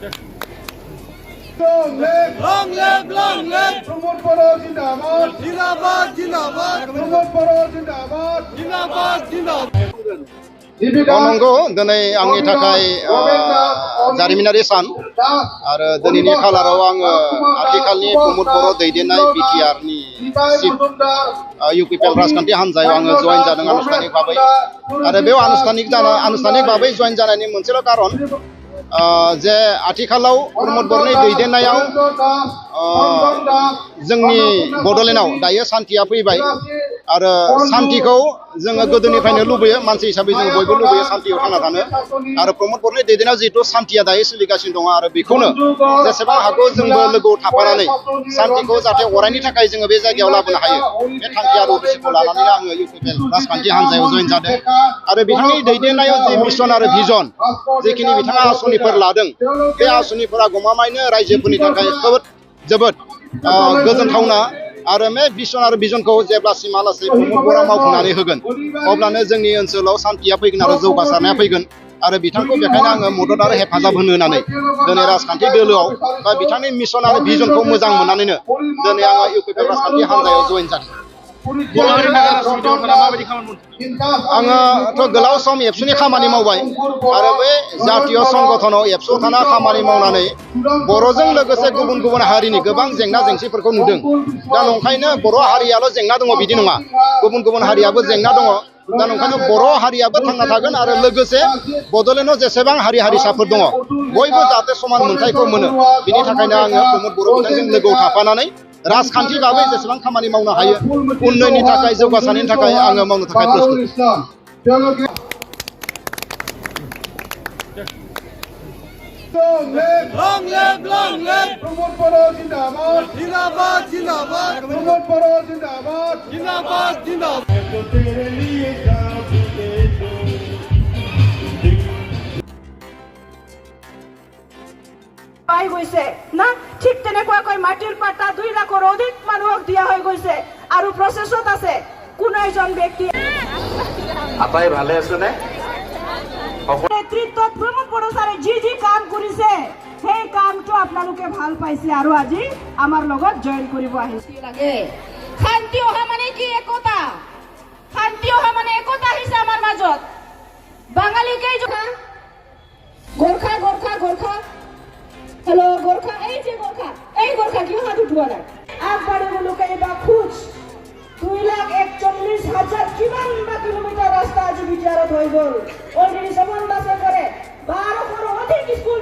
Long live, Pramod Boro Jindabad. Jindabad, Jindabad. Pramod Boro Jindabad. Jindabad, Jindabad. नंगौ दिनै आंनि थाखाय जारिमिनारि सान आरो दिनैनि खालाराव आङो आथिखालनि प्रमद बर' दैदेननाय बिटिआरनि चिफ इउपिपिएल राजखान्थि हान्जायाव आङो जयेन जादों आनुষ্ঠাनिक भाबै आरो बेयाव आनुষ্ঠাनिक भाबै जयेन जानायनि मोनसेल' कारन जे आथिखालाव प्रमद बर'नि दैदेननायाव जोंनि बड'लेण्डआव दायो सान्थिया फैबाय आरो सान्थिखौ जोङो गोदोनिफ्रायनो लुबैयो मानसि हिसाबै जों बयबो लुबैयो सान्थियाव थांना थानो आरो प्रमद बर'नि दैदेननायाव जिहेतु सान्थिया दायो सोलिगासिनो दङ आरो बेखौनो जेसेबां हागौ जोंबो लोगोआव थाफानानै सान्थिखौ जाहाथे अरायनि थाखाय जोङो बे जायगायाव लाबोनो हायो बे थांखि आरो उद्देश्यखौ लानानै आङो इउपिपिएल राजखान्थि हान्जायाव जयेन जादों आरो बिथांनि दैदेननायाव जि मिशन आरो भिजन जिखिनि बिथाङा आसनिफोर लादों बे आसनिफोरा गमामायैनो रायजोफोरनि थाखाय जोबोद गोजोनथावना आरो बे मिशन आरो भिजनखौ जेब्लासिमहालागै प्रमद बर'आ मावफुंनानै होगोन अब्लानो जोंनि ओनसोलाव सान्थिया फैगोन आरो जौगासारनाया फैगोन आरो बिथांखौ बेखायनो आङो मदद आरो हेफाजाब होनो होननानै दिनै राजखान्थि दोलोआव बा बिथांनि मिशन आरो भिजनखौ मोजां मोननानैनो दिनै आङो इउपिपिएल राजखान्थि हान्जायाव जयेन जादों आङोथ' गोलाव सम एबसुनि खामानि मावबाय आरो बे जातीय संगठनाव एबसुआव थाना खामानि मावनानै बर'जों लोगोसे गुबुन गुबुन हारिनि गोबां जेंना जेंसिफोरखौ नुदों दा नंखायनो बर' हारियाल' जेंना दङ बिदि नङा गुबुन गुबुन हारियाबो जेंना दङ दा नंखायनो बर' हारियाबो थांना थागोन आरो लोगोसे बड'लेण्डआव जेसेबां हारि हारिसाफोर दङ बयबो जाहाथे समान मोनथायखौ मोनो बिनि थाखायनो आङो प्रमद बर' बिथांजों लोगोआव थाफानानै राजखान्थि भाबै जेसेबां खामानि मावनो हायो उन्नयननि थाखाय जौगासारनायनि थाखाय आङो मावनो थाखाय प्रस्তুत Long live, Pramod Boro Jindabad. Jindabad, Jindabad. Pramod Boro Jindabad. Jindabad, Jindabad. পাই গৈছে না ঠিক তেনেকুৱাকৈ মাটিৰ পাটা 2 লাখৰ অধিক মানুহক দিয়া হৈ গৈছে আৰু প্ৰচেছত আছে কোনো এজন ব্যক্তি আপাই ভালে আছে নে নেতৃত্বত প্ৰমোদ বড়ো ছাৰে যি কাম কৰিছে সেই কামটো আপোনালোকে ভাল পাইছে আৰু আজি আমাৰ লগত জয়েন কৰিব আহিছে লাগে শান্তি অহা মানে কি একতা শান্তি অহা মানে একতা হৈছে আমাৰ মাজত বাঙালী কেই গোৰখা গোৰখা গোৰখা हेलो गोरखा এই গোরখা কি হাত উঠোয়া না আগবাড়ে লোকে এবা খুঁজ 2,41,000 কিমান বা কিলোমিটার রাস্তা আজ বিচারত হয়ে গেল অলরেডি সমান দাসে করে 12 অধিক স্কুল